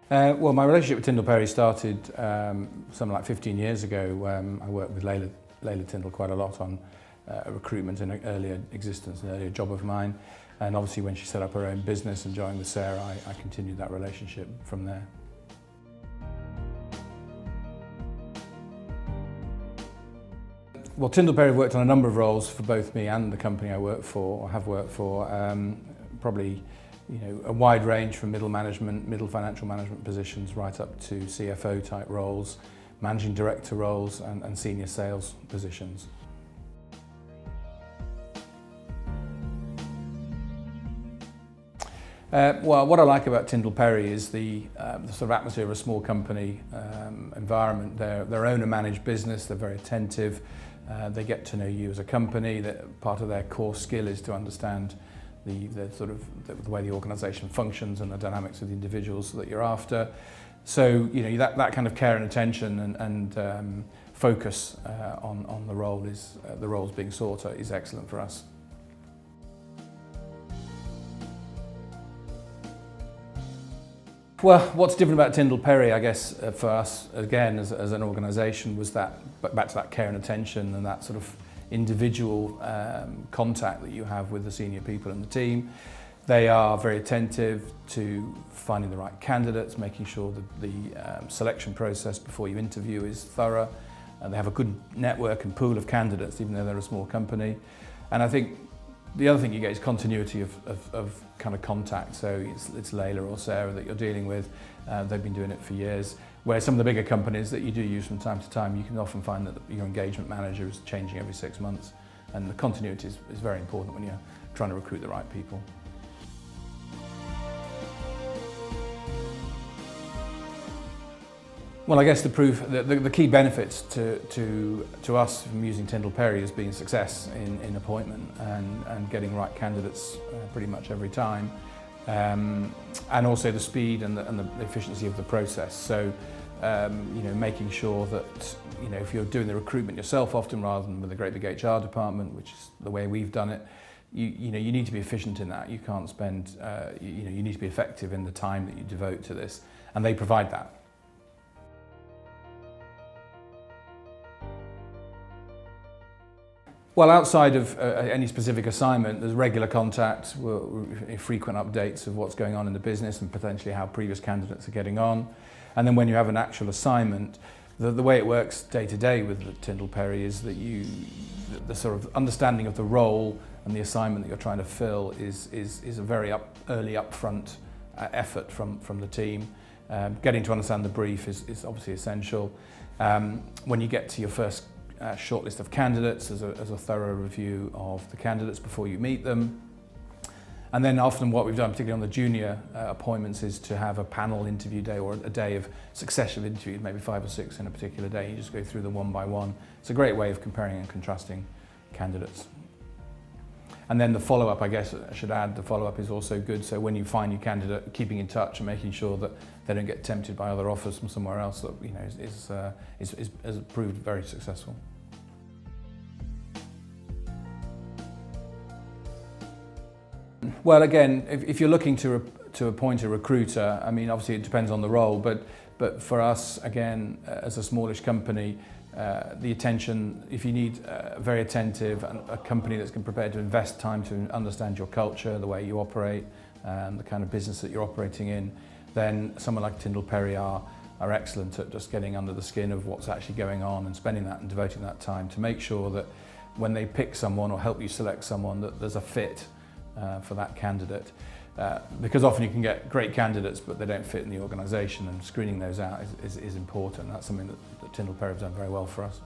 Well, my relationship with Tindall Perry started something like 15 years ago. I worked with Layla Tindall quite a lot on recruitment in an earlier existence, an earlier job of mine. And obviously when she set up her own business and joined with Sarah, I continued that relationship from there. Well, Tindall Perry worked on a number of roles for both me and the company I work for, or have worked for. Probably, a wide range from middle management, middle financial management positions, right up to CFO type roles, managing director roles, and senior sales positions. Well, what I like about Tindall Perry is the sort of atmosphere of a small company environment. They're owner-managed business. They're very attentive. They get to know you as a company. That part of their core skill is to understand the way the organisation functions and the dynamics of the individuals that you're after. So that kind of care and attention and focus on the roles being sought is excellent for us. Well, what's different about Tindall Perry, I guess, for us, again, as an organisation, was back to that care and attention and that sort of individual contact that you have with the senior people in the team. They are very attentive to finding the right candidates, making sure that the selection process before you interview is thorough. And they have a good network and pool of candidates, even though they're a small company. And I think the other thing you get is continuity of kind of contact. So it's Layla or Sarah that you're dealing with. They've been doing it for years. Where some of the bigger companies that you do use from time to time, you can often find that your engagement manager is changing every 6 months. And the continuity is very important when you're trying to recruit the right people. Well, I guess the key benefits to us from using Tindall Perry has been success in appointment and getting right candidates pretty much every time, and also the speed and the efficiency of the process. So, making sure that if you're doing the recruitment yourself, often rather than with a great big HR department, which is the way we've done it, you need to be efficient in that. You can't spend, you need to be effective in the time that you devote to this, and they provide that. Well, outside of any specific assignment, there's regular contact, frequent updates of what's going on in the business and potentially how previous candidates are getting on. And then when you have an actual assignment, the way it works day to day with the Tindall Perry is that the sort of understanding of the role and the assignment that you're trying to fill is a very early upfront effort from the team. Getting to understand the brief is obviously essential. When you get to your first shortlist of candidates, as a thorough review of the candidates before you meet them. And then often what we've done, particularly on the junior appointments, is to have a panel interview day or a day of successive interviews, maybe 5 or 6 in a particular day. You just go through them one by one. It's a great way of comparing and contrasting candidates. And then the follow-up, I guess I should add, the follow-up is also good. So when you find your candidate, keeping in touch and making sure that they don't get tempted by other offers from somewhere else, that has proved very successful. Well, again, if you're looking to appoint a recruiter, I mean, obviously it depends on the role, but for us, again, as a smallish company, the attention, if you need very attentive and a company that's prepared to invest time to understand your culture, the way you operate, the kind of business that you're operating in, then someone like Tindall Perry are excellent at just getting under the skin of what's actually going on and spending that and devoting that time to make sure that when they pick someone or help you select someone, that there's a fit for that candidate. Because often you can get great candidates but they don't fit in the organisation, and screening those out is important. That's something that Tindall Perry have done very well for us.